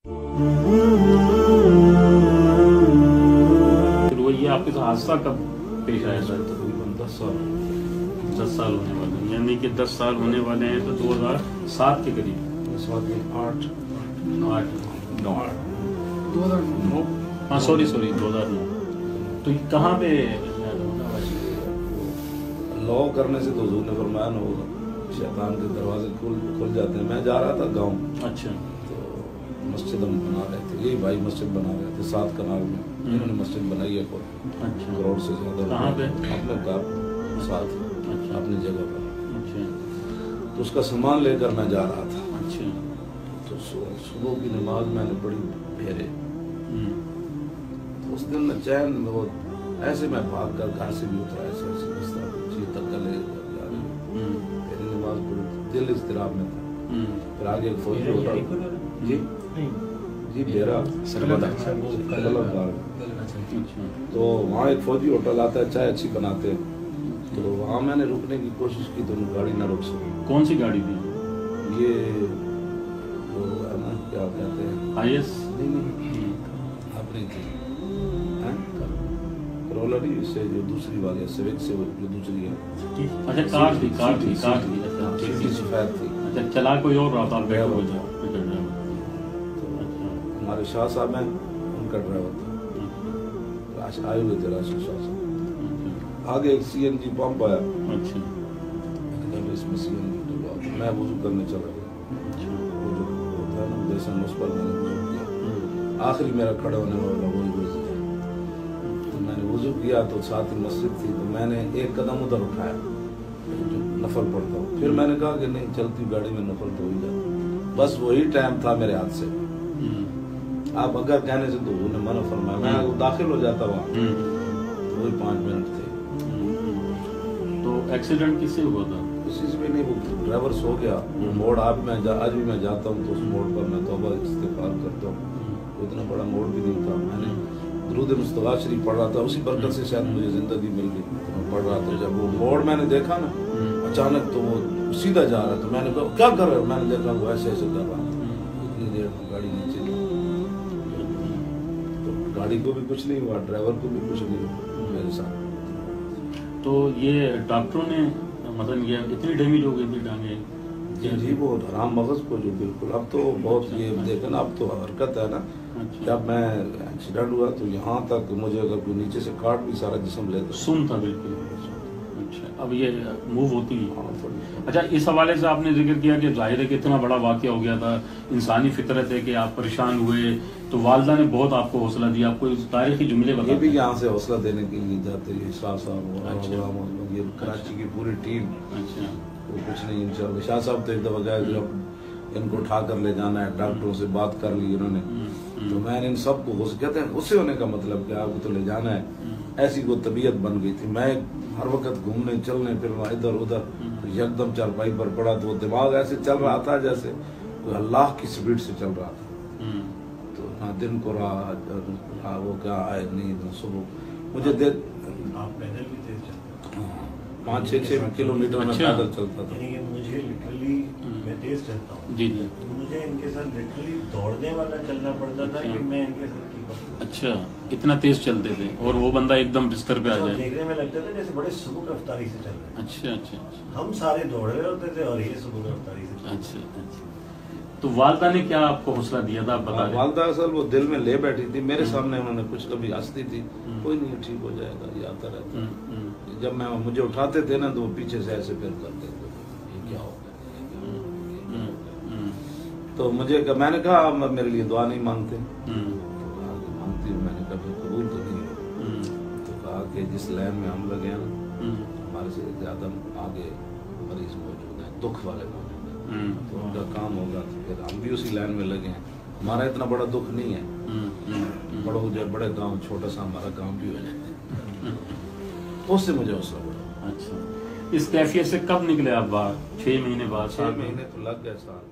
وہ یہ آپ کے ساتھ حادثہ کب پیش آیا سر؟ تقریباً 10 سال ہونے والے ہیں، یعنی کہ 10 سال ہونے والے ہیں تو 2007 کے قریب، 2009 تو یہ کہاں پہ لا کرنے سے تو حضور نے فرمایا نا وہ شیطان کے دروازے کھل جاتے ہیں. میں جا رہا تھا گاؤں، اچھا تو مسجد ہم بنا رہے تھے، یہی بھائی مسجد بنا رہے تھے 7 کنال میں. انہوں نے مسجد بنائی ہے خود، اچھا کروڑ سے زیادہ. کہاں پہ؟ اپنے گھر ساتھ اچھا اپنی جگہ پر. اچھا تو اس کا سامان لے کر میں جا رہا تھا. اچھا تو صبح کی نماز میں نے پڑھی پھیرے. تو اس دن میں چین وہ ایسے میں بھاگ کر گھر سے بھی اترا، ایسے تک گلے پھر نماز پڑھی. دل اضطراب میں تھا. پھر آگے ایک فوجی ہوٹل، جی ڈیرا تو وہاں ایک فوجی ہوٹل آتا ہے، چائے اچھی بناتے ہیں. تو وہاں میں نے رکنے کی کوشش کی تو گاڑی نہ رک سکی. کون سی گاڑی تھی؟ یہ وہ ہے نا کیا کہتے ہیں، IS نہیں اپنی تھی کرولر ہی سے جو دوسری والی ہے، سوک سے جو دوسری ہے. اچھا کار تھی سفید تھی. اچھا چلا کوئی اور رہا تھا؟ ہمارے شاہ صاحب ہیں، ان کا ڈرائیور تھا. آئے ہوئے تھے راشد شاہ صاحب. آگے ایک CNG پمپ آیا. اچھا اس میں CNG ڈلوا، میں وضو کرنے چلا گیا. وہ جو ہوتا ہے نا جیسے اس پر میں نے وضو کیا. آخری میرا کھڑے ہونے والا وہی وضو تھا. تو میں نے وضو کیا تو ساتھ ہی مسجد تھی، تو میں نے ایک قدم ادھر اٹھایا جو نفل پڑھتا ہوں. پھر میں نے کہا کہ نہیں، چلتی گاڑی میں نفل تو ہو ہی جاتا. بس وہی ٹائم تھا میرے ہاتھ سے. آپ اگر کہنے سے تو انہوں نے منع فرمایا، میں داخل ہو جاتا وہاں. وہی 5 منٹ تھے. تو ایکسیڈنٹ کس سے ہوا تھا؟ کسی سے بھی نہیں. وہ ڈرائیور سو گیا. وہ موڑ آج بھی میں جاتا ہوں تو اس موڑ پر میں توبہ استغفار کرتا ہوں. اتنا بڑا موڑ بھی نہیں تھا. میں نے درود مصطفیٰ شریف پڑھ رہا تھا، اسی برکت سے شاید مجھے زندگی مل گئی. میں پڑھ رہا تھا، جب وہ موڑ میں نے دیکھا نا اچانک تو وہ سیدھا جا رہا تھا. میں نے کہا کیا کر رہا ہے؟ میں نے دیکھا وہ ایسے ایسے کر رہا تھا. اتنی دیر میں گاڑی نیچے گئی. تو گاڑی کو بھی کچھ نہیں ہوا، ڈرائیور کو بھی کچھ نہیں ہوا میرے ساتھ. تو یہ ڈاکٹروں نے مطلب یہ اتنی ڈیمیج ہو گئی تھی ٹانگیں؟ جی وہ حرام مغز کو جو بالکل اب تو بہت یہ دیکھیں نا، اب تو حرکت ہے نا. جب میں ایکسیڈنٹ ہوا تو یہاں تک مجھے اگر کوئی نیچے سے کاٹ بھی سارا جسم لیتا سن تھا بالکل. اچھا اب یہ موو ہوتی ہے. اچھا اس حوالے سے آپ نے ذکر کیا کہ ظاہر ہے کہ اتنا بڑا واقعہ ہو گیا تھا، انسانی فطرت ہے کہ آپ پریشان ہوئے، تو والدہ نے بہت آپ کو حوصلہ دیا. آپ کو تاریخی جملے بتا. یہ بھی یہاں سے حوصلہ دینے کے لیے جاتے ہیں شاہ صاحب اور یہ کراچی کی پوری ٹیم. اچھا وہ کچھ نہیں انشاءاللہ. شاہ صاحب تو ایک دفعہ گئے جب ان کو اٹھا کر لے جانا ہے، ڈاکٹروں سے بات کر لی انہوں نے. تو میں نے ان سب کو کہتے ہیں غصے ہونے کا مطلب کہ آپ کو تو لے جانا ہے. ایسی کو طبیعت بن گئی تھی. میں ہر وقت گھومنے چلنے پھرنا ادھر ادھر، یکدم چارپائی پر پڑا تو وہ دماغ ایسے چل رہا تھا جیسے کوئی اللہ کی سپیڈ سے چل رہا تھا. تو نہ دن کو رہا وہ کیا آئے نہیں صبح مجھے آپ پیدل بھی تیز چلتے 5-6 کلومیٹر میں پیدل چلتا تھا. مجھے لٹرلی میں تیز چلتا ہوں. جی جی مجھے ان کے ساتھ لٹرلی دوڑنے والا چلنا پڑتا تھا کہ میں ان کے ساتھ. اچھا اتنا تیز چلتے تھے اور وہ بندہ ایک دم بستر پہ آ جائے. دیکھنے میں لگتا تھا جیسے بڑے سبک رفتاری سے چل رہے ہیں. اچھا اچھا ہم سارے دوڑ رہے ہوتے تھے اور یہ سبک رفتاری سے. اچھا اچھا. تو والدہ نے کیا آپ کو حوصلہ دیا تھا؟ بتا دیں. والدہ اصل وہ دل میں لے بیٹھی تھی میرے سامنے. انہوں نے کچھ کبھی ہنستی تھی، کوئی نہیں ٹھیک ہو جائے گا، یہ آتا رہتا. جب میں مجھے اٹھاتے تھے نا تو وہ پیچھے سے ایسے پھر کرتے تھے یہ کیا ہو گیا. تو مجھے میں نے کہا آپ میرے لیے دعا نہیں مانگتے. مانگتی میں نے کہا قبول تو نہیں. تو کہا کہ جس لائن میں ہم لگے ہیں ہمارے سے زیادہ آگے مریض موجود ہیں، دکھ والے موجود ہیں، تو ان کا کام ہوگا تو پھر ہم بھی اسی لائن میں لگے ہیں. ہمارا اتنا بڑا دکھ نہیں ہے، بڑا ہو جائے بڑے گاؤں، چھوٹا سا ہمارا گاؤں بھی ہو جائے. اس سے مجھے حوصلہ بڑھا. اچھا اس کیفیت سے کب نکلے آپ باہر؟ 6 مہینے بعد؟ 6 مہینے تو لگ گئے سال.